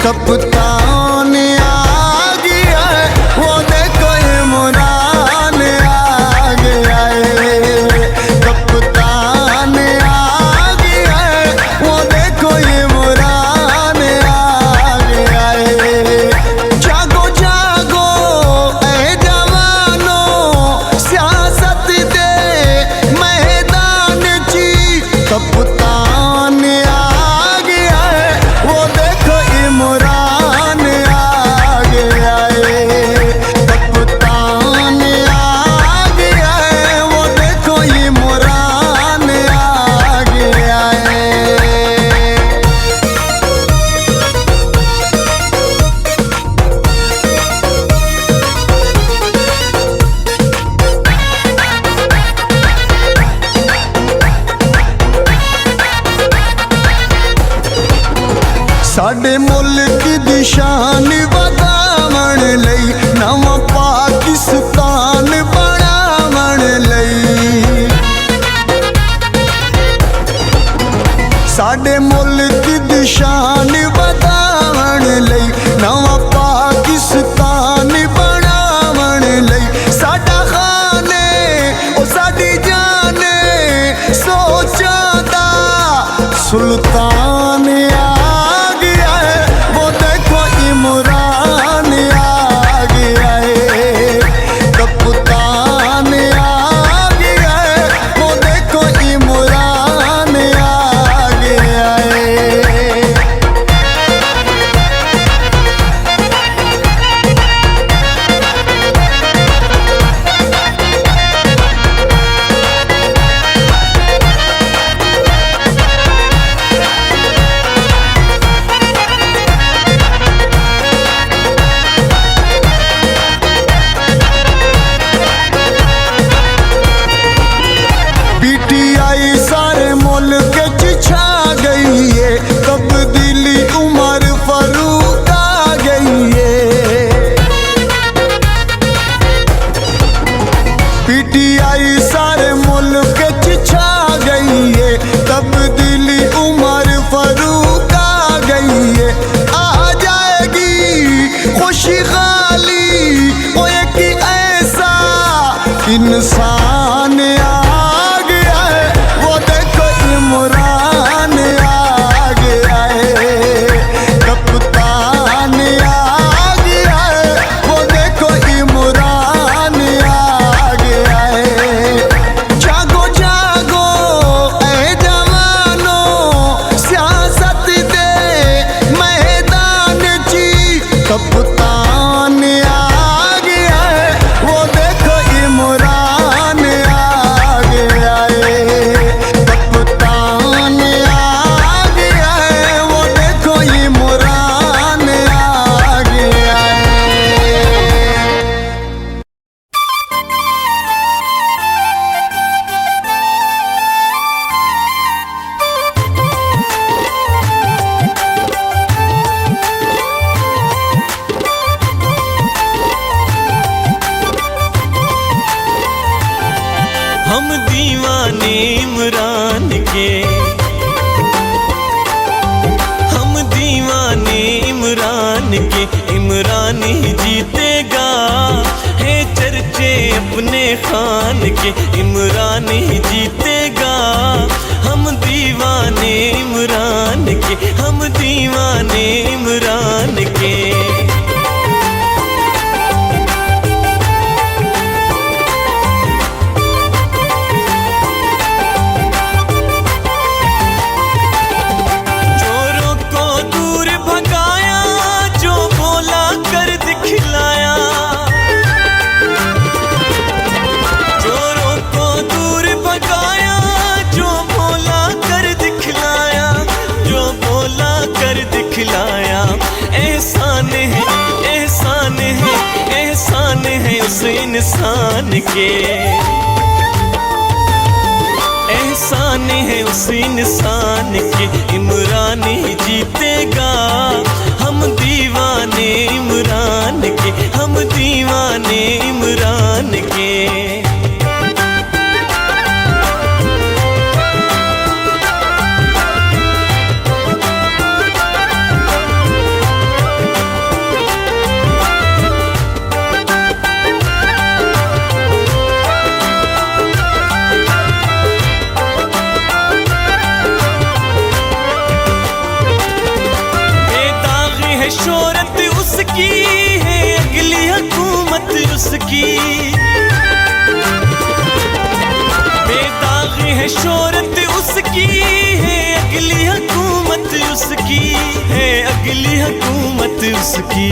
कप्तान आ गया है, वो देखो इमरान आ गया है। कप्तान आ गया है, वो देखो इमरान आ गया है। जागो जागो ऐ जवानो, सियासत दे मैदान ची। कप्तान आ गया है, वो देखो इमरान आ गया है। कप्तान आ गया है, वो देखो इमरान आ गया है। साडे मुल्क दी शान वधावण लई नवां पाकिस्तान बनावण लई। साडे मुल्क दी शान वधावण लई नवां पाकिस्तान बनावण लई। साडा खाने ओ साडी जाने, सोचां दा सुल्तान आ गया है, वो देखो इमरान आ गया है। कप्तान आ गया है, वो देखो इमरान आ गया है। पीटीआई सारे मुल्क च छा गई है, तब्दीली उमर फारूक आ गई है। पीटीआई सारे मुल्क च छा गई है, तब्दीली उमर फारूक आ गई है। आ जाएगी खुशहाली, वो एक ऐसा इंसान आ गया है, वो देखो इमरान आ गया है। कप्तान आ गया है, वो देखो इमरान आ गया है। जागो जागो ऐ जवानो, सियासत दे मैदान ची। कप्तान आ गया है, वो देखो इमरान आ गया है। कप्तान आ गया है, वो देखो इमरान आ गया है। हम दीवाने इमरान के, हम दीवाने इमरान के। इमरान ही जीतेगा, है चर्चे अपने खान के। इमरान ही जीतेगा, हम दीवाने इमरान के, हम दीवाने इमरान के। चोरों को दूर भगाया, जो बोला कर दिखलाया। चोरों को दूर भगाया, जो बोला कर दिखलाया, जो बोला कर दिखलाया। एहसान है, एहसान है, एहसान है उस इंसान के। एहसान है उस इंसान के। इमरान ही जीतेगा, हम दीवाने इमरान के, हम दीवाने इमरान के। بے داغ ہے شہرت اس کی، ہے اگلی حکومت اس کی، ہے اگلی حکومت اس کی،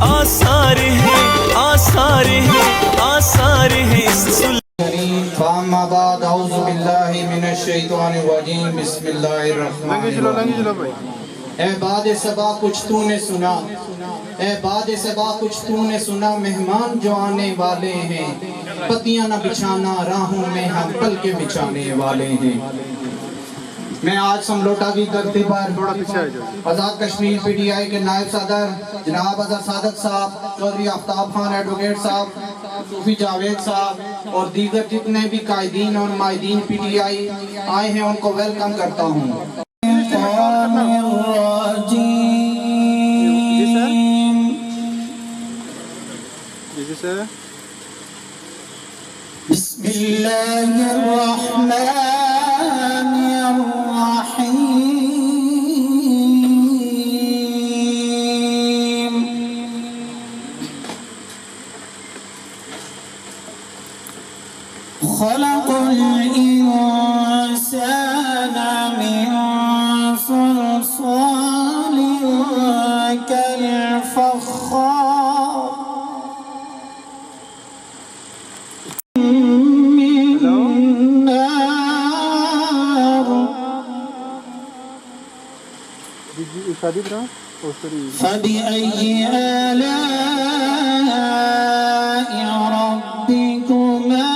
آثار ہیں آثار ہیں آثار ہیں اس فاما بعد اعوذ باللہ من الشیطان الرجیم بسم اللہ الرحمن الرحیم۔ اے باد صبا کچھ تو نے سنا، اے باد صبا کچھ تو نے سنا، مہمان جو آنے والے ہیں، پتیاں نہ بچھانا راہوں میں ہم پل کے بچھانے والے ہیں۔ میں آج سملوٹا کی دھرتی پر Azad Kashmir P T I کے نائب صدر جناب اظہر صادق صاحب، چودھری آفتاب خان ایڈوکیٹ صاحب، صوفی جاوید صاحب اور دیگر جتنے بھی قائدین اور نمائندین پی ٹی آئی آئے ہیں ان کو ویلکم کرتا ہوں۔ بسم اللہ الرحمن الرحیم۔ خلق الانسان من صلصال كالفخار من نار فبأي آلاء ربكما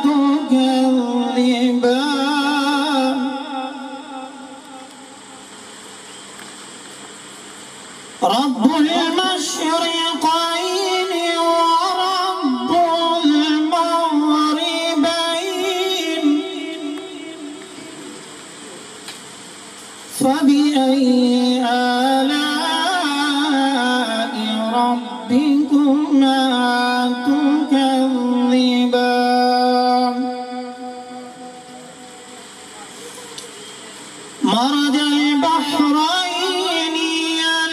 تكذبان رب المشرقين ورب المغربين فبأي آلاء ربكما تكذبان مرج البحرين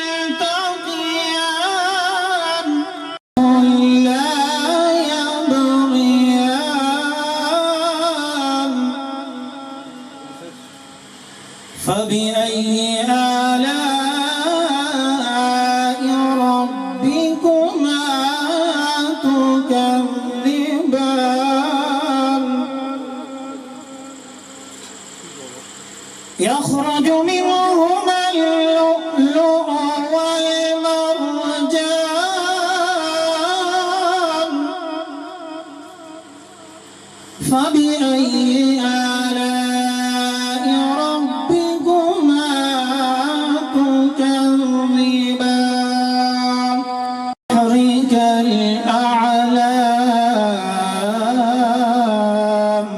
يلتقيان لا يبغيان فبأي آلاء ربكما تكذبان يخرج منهما اللؤلؤ والمرجان فبأي آلاء ربكما تكذبان حرك الأعلام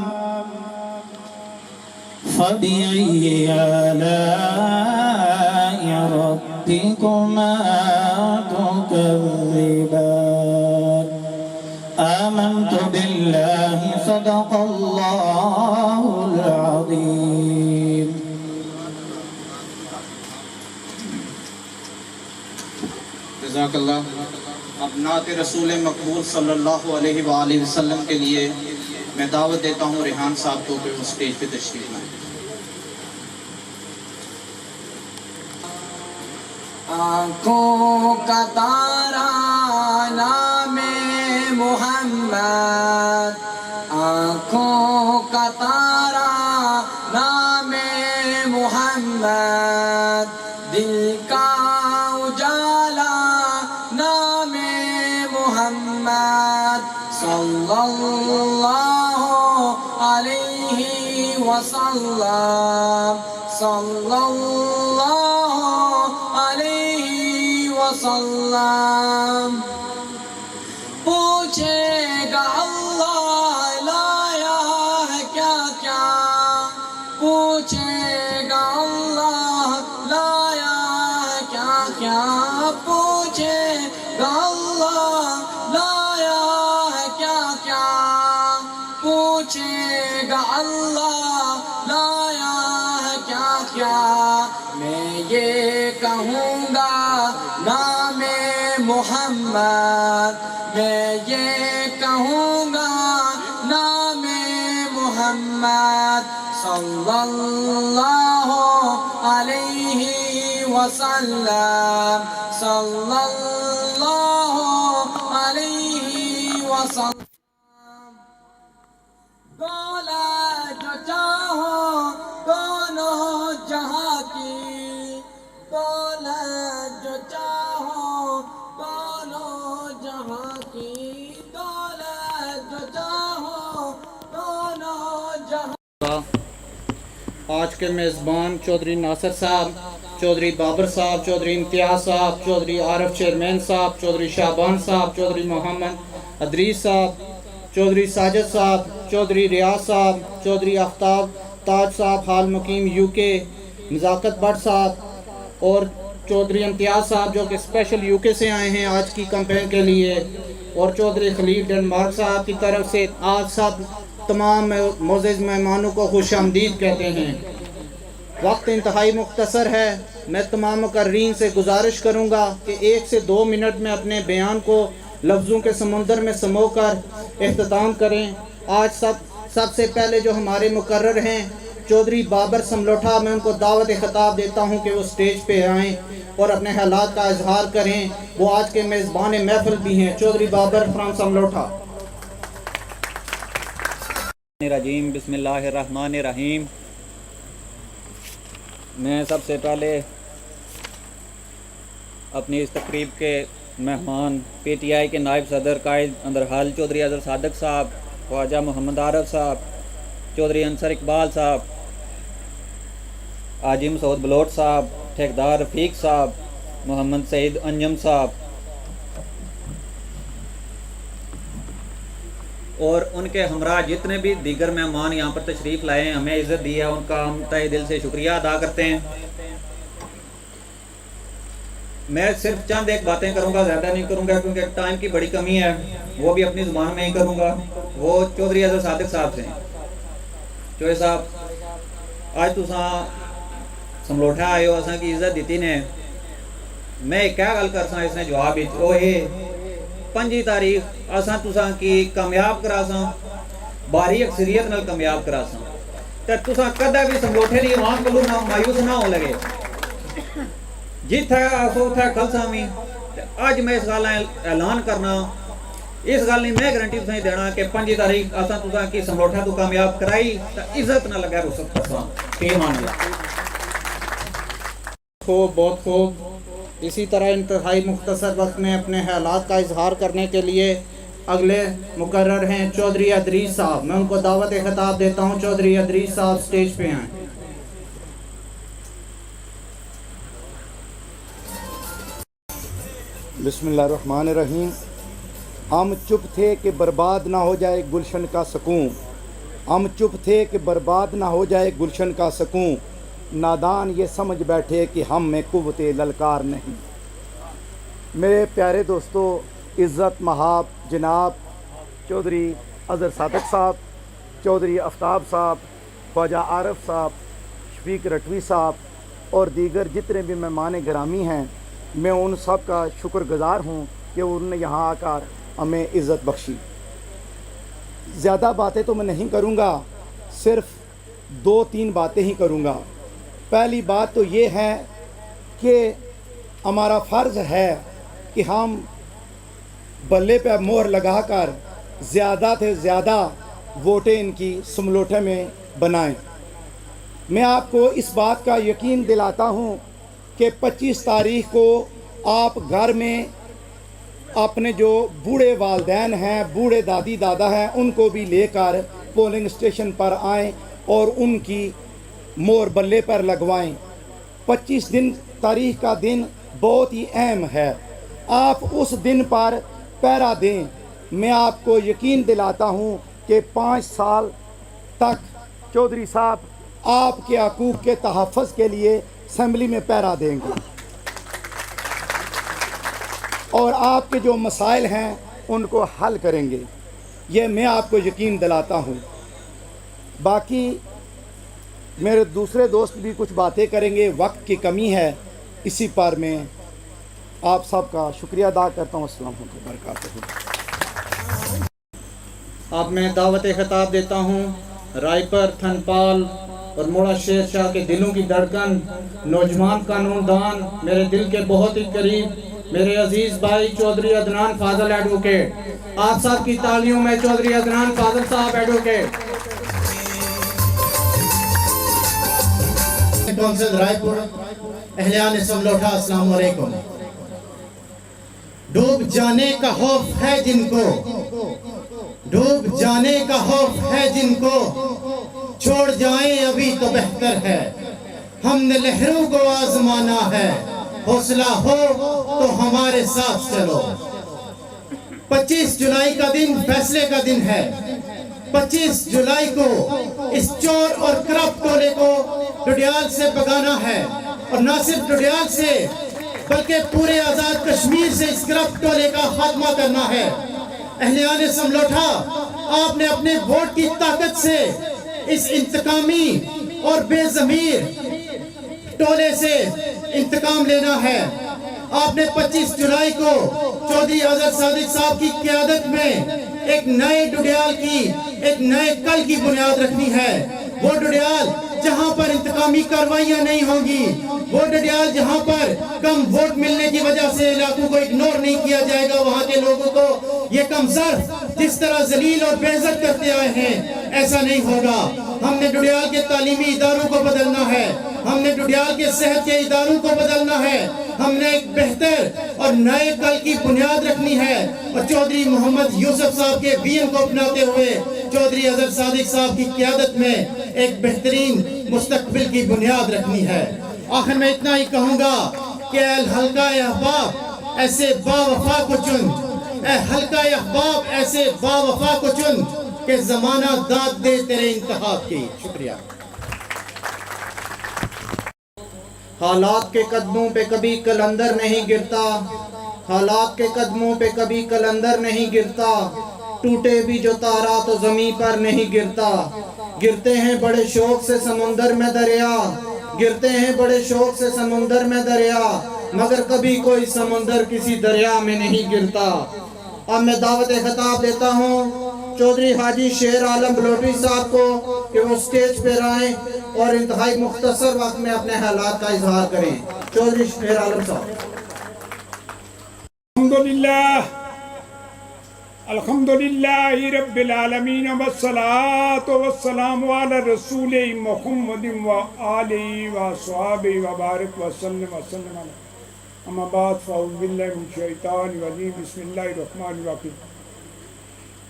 فبأي آلاء ربكما تكذبان آمنت بالله صدق الله العظيم۔ جزاک اللہ۔ اب نعت رسول مقبول صلی اللہ علیہ وآلہ وسلم کے لیے میں دعوت دیتا ہوں ریحان صاحب کو کہ وہ اسٹیج پہ تشریف لائیں۔ آنکھوں کا تارا نام محمد، آنکھوں کا تارا نام محمد، دل کا اجالا نام محمد صلی اللہ علیہ وسلم، صلی اللہ علیہ وسلم۔ پوچھے گا اللہ لایا ہے کیا کیا، پوچھے گا اللہ لایا ہے کیا کیا، پوچھے گا اللہ لایا ہے کیا کیا، پوچھے گا اللہ لایا ہے کیا کیا۔ میں یہ کہوں گا نام محمد، میں یہ کہوں कहूँगा नाम मोहम्मद सल्लल्लाहु अलैहि वसल्लम सल्लल्लाहु अलैहि वसल्लम। दौलत जो चाहो दोनों जहाँ की, दौलत जो चाहो दोनों जहाँ की, दौलत जो चाहो दोनों जहाँ। आज के मेज़बान चौधरी नासिर साहब, चौधरी बाबर साहब, चौधरी इम्तियाज़ साहब, चौधरी आरिफ चेयरमैन साहब, चौधरी शाबान साहब, चौधरी मोहम्मद अदरीस साहब, चौधरी साजिद साहब, चौधरी रियाज साहब, चौधरी आफ्ताब ताज साहब हाल मुकीम यूके, नज़ाकत भट्ट साहब और चौधरी इम्तियाज़ साहब जो कि स्पेशल यूके से आए हैं आज की कैंपेन के लिए, और चौधरी खलील डेनमार्क साहब की तरफ से आज सब तमाम मोअज़्ज़िज़ मेहमानों को खुशामदीद कहते हैं। वक्त इंतहाई मुख्तसर है। मैं तमाम मुकर्रीन से गुजारिश करूँगा कि 1 से 2 मिनट में अपने बयान को लफ्ज़ों के समुंदर में समोकर इख्तिताम करें। आज सबसे पहले जो हमारे मुकर्रर हैं चौधरी बाबर समलोठा, मैं उनको दावत खिताब देता हूं कि वो स्टेज पे आएँ और अपने हालात का इजहार करें। वो आज के मेज़बान महफिल भी हैं। चौधरी बाबर फ्राम समलोठा। रजीम बिस्मिल्लाहिर्रहमानिर्रहीम। मैं सबसे पहले अपनी इस तकरीब के मेहमान PTI के नायब सदर कायद अंदरहाल चौधरी अज़हर सादक साहब, ख्वाजा मोहम्मद आरिफ साहब, चौधरी अंसर इकबाल साहब, हाजी मसूद बलोट साहब, ठेकेदार रफ़ीक साहब, मोहम्मद सईद अंजम साहब और उनके हमरा जितने भी दीगर मेहमान यहाँ पर तशरीफ़ लाए हैं, हमें इज़्ज़त दी है, उनका हम तहे दिल से शुक्रिया अदा करते हैं। मैं सिर्फ चंद एक बातें करूंगा, ज़्यादा नहीं करूंगा क्योंकि टाइम की बड़ी कमी है। वो भी अपनी ज़ुबान में ही करूंगा। वो चौधरी अज़हर सादिक साहब से। चौधरी साहब, आज तुसा समलोठा आए हो, असा की इज्जत दी ने। मैं क्या गल कर सा, इसने जवाब वो है 5 तारीख असा तुसा की कामयाब करा सा, भारी अक्सरियत नाल कामयाब करा सा। ते तुसा कदा भी समलोठे दी आवाम कोलों ना मायूस ना हो लगे। जिथे आसो उथे कल सामी। अज मैं इस गल ऐलान करना, इस गल नहीं मैं गारंटी तुसें देना कि 5 तारीख असा तुसा की समलोठा तो कामयाब कराई तो इज्जत ना लगा रुसत करसा। मान लिया। खूब, बहुत खूब। इसी तरह इंतहाई मुख्तसर वक्त में अपने हालात का इजहार करने के लिए अगले मुकर्रर हैं चौधरी अदरीस साहब। मैं उनको दावत खिताब देता हूँ। चौधरी अदरीस साहब स्टेज पे आएँ। बिस्मिल्लाहिर्रहमानिर्रहीम। हम चुप थे कि बर्बाद ना हो जाए गुलशन का सकून, हम चुप थे कि बर्बाद ना हो जाए गुलशन का सकून, नादान ये समझ बैठे कि हम में कुव्वते ललकार नहीं। मेरे प्यारे दोस्तों, इज़्ज़त महाब जनाब चौधरी अज़हर सादक साहब, चौधरी आफ्ताब साहब, ख्वाजा आरिफ साहब, शफीक रटवी साहब और दीगर जितने भी मेहमान गिरामी हैं, मैं उन सब का शुक्रगुज़ार हूँ कि उन्होंने यहाँ आकर हमें इज़्ज़त बख्शी। ज़्यादा बातें तो मैं नहीं करूँगा, सिर्फ 2-3 बातें ही करूँगा। पहली बात तो ये है कि हमारा फ़र्ज़ है कि हम बल्ले पे मोहर लगाकर ज़्यादा से ज़्यादा वोटें इनकी समलोठे में बनाएं। मैं आपको इस बात का यकीन दिलाता हूँ कि 25 तारीख को आप घर में अपने जो बूढ़े वालदैन हैं, बूढ़े दादी दादा हैं, उनको भी लेकर पोलिंग स्टेशन पर आएं और उनकी मोहर बल्ले पर लगवाएं। 25 तारीख का दिन बहुत ही अहम है। आप उस दिन पर पहरा दें। मैं आपको यकीन दिलाता हूं कि 5 साल तक चौधरी साहब आपके हकूक़ के तहफ़्फ़ुज़ के लिए असम्बली में पहरा देंगे और आपके जो मसाइल हैं उनको हल करेंगे। ये मैं आपको यकीन दिलाता हूँ। बाकी मेरे दूसरे दोस्त भी कुछ बातें करेंगे, वक्त की कमी है, इसी पर मैं आप सबका शुक्रिया अदा करता हूँ। अस्सलाम वालेकुम वबरकातुहू। अब मैं दावत खिताब देता हूँ रायपर, थनपाल और मोड़ा शेर शाह के दिलों की धड़कन, नौजवान कानूनदान, मेरे दिल के बहुत ही करीब मेरे अजीज भाई चौधरी अदनान फाजल एडवोकेट। आप सब की तालियों में चौधरी अदनान फाजल साहब एडवोकेट। कौंसिल रायपुर, अहलियान समलोठा, अस्सलाम वालेकुम। डूब जाने का खौफ है जिनको, डूब जाने का खौफ है जिनको, छोड़ जाएं अभी तो बेहतर है। हमने लहरों को आजमाना है, हौसला हो तो हमारे साथ चलो। 25 जुलाई का दिन फैसले का दिन है। 25 जुलाई को इस चोर और करप्ट टोले को डुडियाल से भगाना है, और न सिर्फ डुडियाल से बल्कि पूरे आजाद कश्मीर से इस करप्ट टोले का खात्मा करना है। अहलियान समलोठा, आपने अपने वोट की ताकत से इस इंतकामी और बेज़मीर टोले से इंतकाम लेना है। आपने 25 जुलाई को चौधरी आजाद सादिक साहब की क़यादत में एक नए डुडियाल की, एक नए कल की बुनियाद रखनी है। वो डुडियाल जहां पर इंतकामी कार्रवाइयां नहीं होंगी, वो डुडियाल जहां पर कम वोट मिलने की वजह से इलाकों को इग्नोर नहीं किया जाएगा, वहां के लोगों को ये कमजोर जिस तरह जलील और बेइज्जत करते आए हैं, ऐसा नहीं होगा। हमने डुडियाल के तालीमी इदारों को बदलना है, हमने डुडियाल के सेहत के इदारों को बदलना है, हमने एक बेहतर और नए कल की बुनियाद रखनी है, और चौधरी मोहम्मद यूसुफ साहब के विजन को अपनाते हुए चौधरी आजाद सादिक साहब की क़यादत में एक बेहतरीन मुस्तकबिल की बुनियाद रखनी है। आखिर में इतना ही कहूँगा कि हल्का अहबाब ऐसे बावफा को चुन, हल्का अहबाब ऐसे बावफा को चुन कि ज़माना दाद दे तेरे इंतखाब की। शुक्रिया। हालात के कदमों पे कभी कलंदर नहीं गिरता, हालात के कदमों पे कभी कलंदर नहीं गिरता, टूटे भी जो तारा तो ज़मीं पर नहीं गिरता। गिरते हैं बड़े शौक से समुंदर में दरिया, गिरते हैं बड़े शौक से समुंदर में दरिया, मगर कभी कोई समुंदर किसी दरिया में नहीं गिरता। अब मैं दावत खिताब देता हूँ चौधरी हाजी शेर आलम बलोटी साहब को कि वो स्टेज पे आएं और इंतहाई मुख्तसर वक्त में अपने हालात का इजहार करें। चौधरी शेर आलम साहब। अल्हम्दुलिल्लाहि रब्बिल आलमीन वस्सलातु वस्सलामु अला रसूल मुहम्मदिन व आलिहि व अस्हाबिहि व बारिक वसल्लम वसल्लम। अम्मा बाद फ़अऊज़ु बिल्लाहि मिनश शैतानिर रजीम। बिस्मिल्लाहिर रहमानिर रहीम।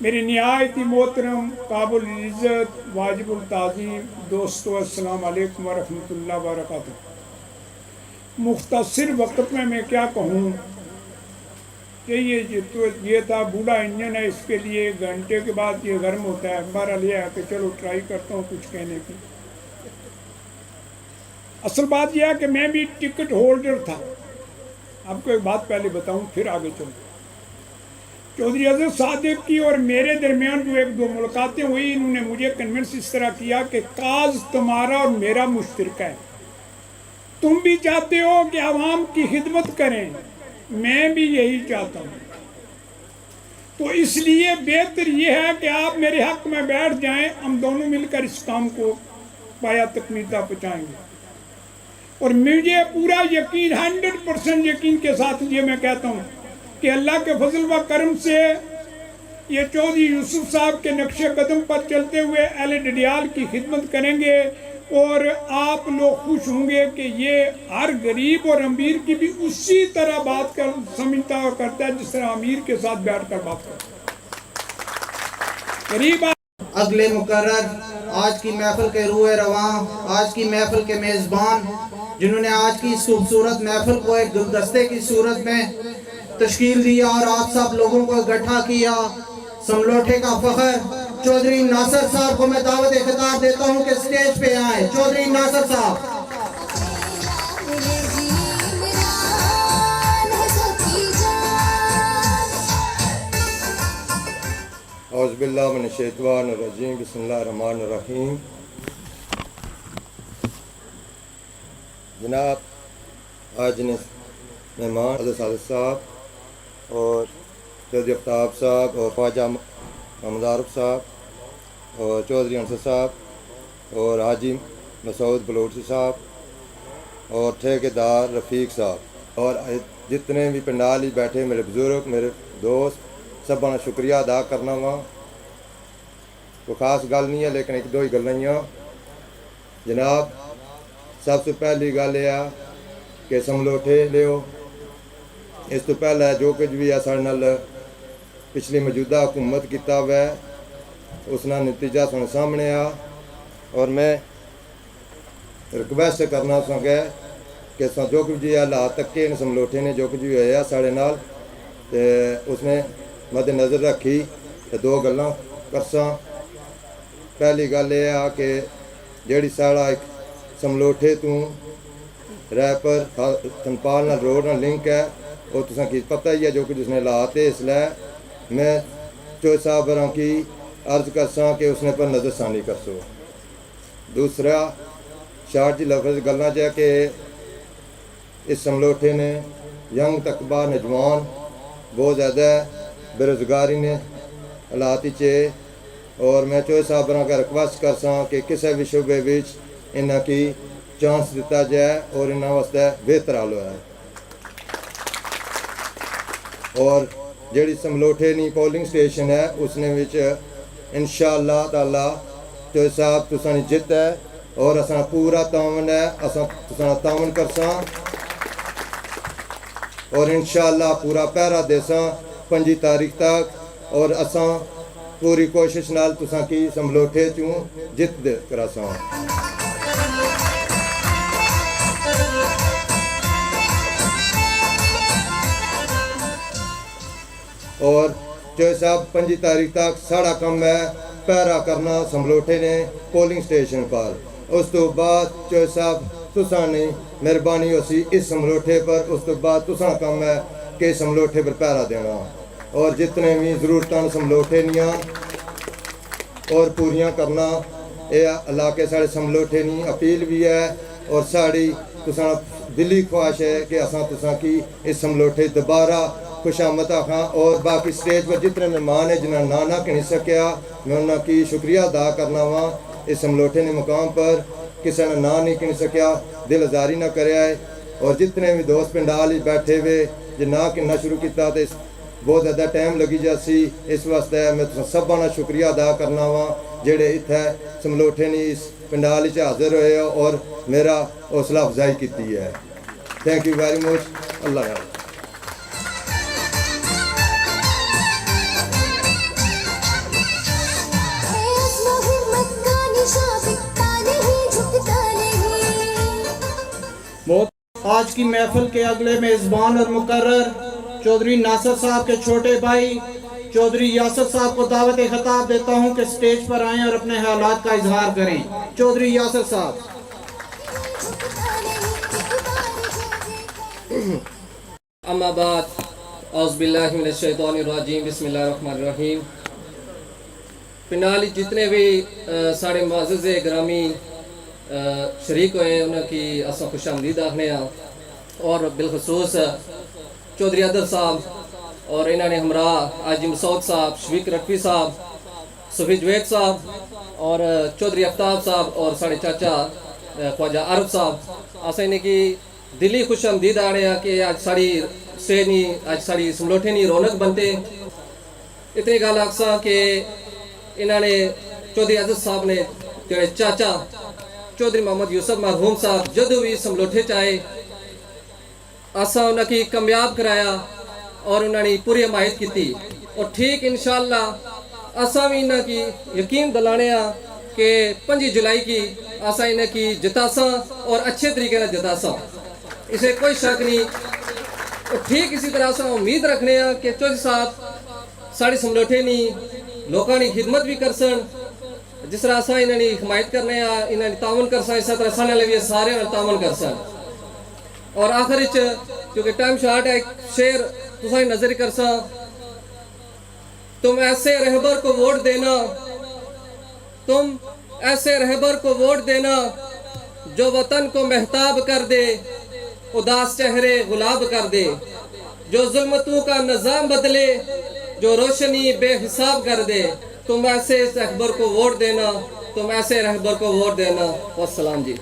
मेरी निहायत मोहतरम काबुल इज़्ज़त वाजिबुल ताज़ीम दोस्तों, अस्सलाम वालेकुम व रहमतुल्लाहि व बरकातुहू। मुख्तसर वक्त में मैं क्या कहूँ कि ये था बूढ़ा इंजन है, इसके लिए घंटे के बाद ये गर्म होता है। बहरहाल ये है कि चलो ट्राई करता हूँ कुछ कहने की। असल बात यह है कि मैं भी टिकट होल्डर था। आपको एक बात पहले बताऊं फिर आगे चलूँ। चौधरी आजाद सादिक की और मेरे दरमियान जो एक दो मुलाकातें हुई, इन्होंने मुझे कन्विंस इस तरह किया कि काज तुम्हारा और मेरा मुश्तरका है। तुम भी चाहते हो कि आवाम की खिदमत करें, मैं भी यही चाहता हूँ। तो इसलिए बेहतर यह है कि आप मेरे हक में बैठ जाएं, हम दोनों मिलकर इस काम को पाया तकमीता पहुँचाएंगे। और मुझे पूरा यकीन 100% यकीन के साथ ये मैं कहता हूँ कि अल्लाह के फजल व करम से ये चौधरी यूसुफ साहब के नक्शे कदम पर चलते हुए अहले डडियाल की खिदमत करेंगे, और आप लोग खुश होंगे कि ये हर गरीब और अमीर की भी उसी तरह बात कर समझता और करता है जिस तरह अमीर के साथ बैठकर बात करता है। गरीब अगले मुकर्रर आज की महफिल के रूए रवां, आज की महफिल के मेज़बान, जिन्होंने आज की इस खूबसूरत महफिल को एक गुलदस्ते की सूरत में तश्कील दिया और आप सब लोगों को इकट्ठा किया, समलोठे का फख्र चौधरी नासिर साहब को मैं दावत खिताब देता हूं कि स्टेज पे आए। चौधरी नासिर साहब। औज़ु बिल्लाहि मिनश शैतानिर रजीम। बिस्मिल्लाहिर रहमानिर रहीम। जनाब, आज ने मेहमान आजाद सादिक साहब और चौधरी आफ्ताब साहब और ख्वाजा محمد عارف صاحب اور چودھری انصر صاحب اور حاجی مسعود بلوچی صاحب اور ٹھیکیدار رفیق صاحب اور جتنے بھی پنڈال ہی بیٹھے میرے بزرگ میرے دوست سب بڑا شکریہ ادا کرنا وا کوئی خاص گل نہیں ہے لیکن ایک دو ہی گلاں جناب سب سے پہلی گل یہ کہ سملوٹھے لیو اس تو پہلے جو کچھ بھی ہے سارے نال پچھلی موجودہ حکومت کیتا ہوا ہے اس کا نتیجہ سارے سامنے آ اور میں ریکویسٹ کرنا سکے کہ جو کچھ بھی حالات تک سملوٹھے نے جو کچھ بھی ہوا سارے نال تے اس نے مد نظر رکھی تو دو گلاں کرساں پہلی گل یہ کہ جیڑی ساڑا ایک سملوٹھے تو ریپر تھنپال نال روڈ نال لنک ہے وہ تساں کی پتہ ہی ہے جو کچھ اس نے لاتے اس لیے میں چوہے صاحب کی عرض کرساں کہ اس نے پر نظر ثانی کرسو دوسرا شارٹ جی لفظ گلاں چاہ کہ اس سملوٹھے نے ینگ تقبہ نوجوان بہت زیادہ بے روزگاری نے حالات چے اور میں چوہے صاحب کا ریکویسٹ کرساں کہ کسی بھی شعبے وچ انہاں کی چانس دیتا جائے اور انہاں واسطے بہتر حال ہوا ہے اور جیڑی سملوٹھے نی پولنگ سٹیشن ہے اس نے وچ انشاءاللہ تعالی چوہے صاحب تساں نی جت ہے اور اساں پورا تعاون ہے اساں تساں تعاون کرساں اور انشاءاللہ پورا پہرا دیساں 5 تاریخ تک اور اساں پوری کوشش نال تساں کی سملوٹھے چوں جت کراساں اور چوہے صاحب 5 تاریخ تک ساڑا کم ہے پہرا کرنا سملوٹھے نے پولنگ سٹیشن پر اس تو بعد چوہے صاحب تساں نے مہربانی ہوسی اس سملوٹھے پر اس تو بعد تساں کم ہے کہ سملوٹھے پر پہرا دینا اور جتنے بھی ضرورتاں سملوٹھے نیاں اور پوریاں کرنا یہ علاقے سارے سملوٹھے نی اپیل بھی ہے اور ساڑی تساں دلی خواہش ہے کہ اساں تساں کی اس سملوٹھے دوبارہ خوش آمد آخاں اور باقی سٹیج پر جتنے مہمان ہیں جنہاں نہ کہنی سکیا میں انہاں کی شکریہ ادا کرنا وا اس سملوٹھے نے مقام پر کسی نے نہ نہیں کہنی سکیا دل ازاری نہ کرے آئے اور جتنے بھی دوست پنڈال ہی بیٹھے ہوئے جو نہ کہنا شروع کیتا تو بہت زیادہ ٹائم لگی جاسی اس واسطے میں سب کا شکریہ ادا کرنا وا جڑے اتنے سملوٹھے نے اس پنڈال ہی حاضر ہوئے اور میرا حوصلہ افزائی کی ہے تھینک یو ویری مچ اللہ حافظ آج کی محفل کے اگلے میزبان اور مقرر چودھری ناصر صاحب کے چھوٹے بھائی چودھری یاسر صاحب کو دعوت خطاب دیتا ہوں کہ سٹیج پر آئیں اور اپنے حالات کا اظہار کریں چودھری یاسر صاحب اما بعد اعوذ باللہ من الشیطان الرجیم بسم اللہ الرحمن الرحیم پنڈالی جتنے بھی ساڑے معزز گرامی شریک ہوئے انہوں کی اساں خوش آمدید آخنے ہیں اور بالخصوص چودھری عدل صاحب اور انہوں نے ہمراہ حاجی مسعود صاحب شفیق رکھوی صاحب صفی جوید صاحب اور چودھری افتاب صاحب اور ساڑے چاچا خواجہ عارف صاحب اساں انہیں کی دلی خوش آمدید آنے ہیں کہ آج ساڑی سٹیج آج ساڑی سملوٹھے نہیں رونق بنتے اتنی گال آکساں کہ انہوں نے چودھری عدل صاحب نے جڑے چاچا چودھری محمد یوسف مرحوم صاحب جدو بھی سملوٹھے چاہے اساں انہوں کی کامیاب کرایا اور انہوں نے پوری حمایت کی تھی اور ٹھیک انشاءاللہ اساں بھی انہوں کی یقین دلانے ہیں کہ 5 جولائی کی اساں انہوں کی جتاساں اور اچھے طریقے سے جتاساں اسے کوئی شک نہیں اور ٹھیک اسی طرح سے امید رکھنے ہیں کہ چودھری صاحب ساڑی سملوٹھے نہیں لوگوں نے خدمت بھی کرسن جس طرح اساں انہوں نے حمایت کرنے ہیں انہوں نے تعاون کرسن اس طرح سانے لے سارے تعاون کرسن اور آخر کیونکہ ٹائم شارٹ ہے ایک شعر تساں نظر کرساں تم ایسے رہبر کو ووٹ دینا تم ایسے رہبر کو ووٹ دینا جو وطن کو محتاب کر دے اداس چہرے غلاب کر دے جو ظلمتوں کا نظام بدلے جو روشنی بے حساب کر دے تم ایسے اس رہبر کو ووٹ دینا، تم ایسے رہبر کو ووٹ دینا۔ والسلام جی۔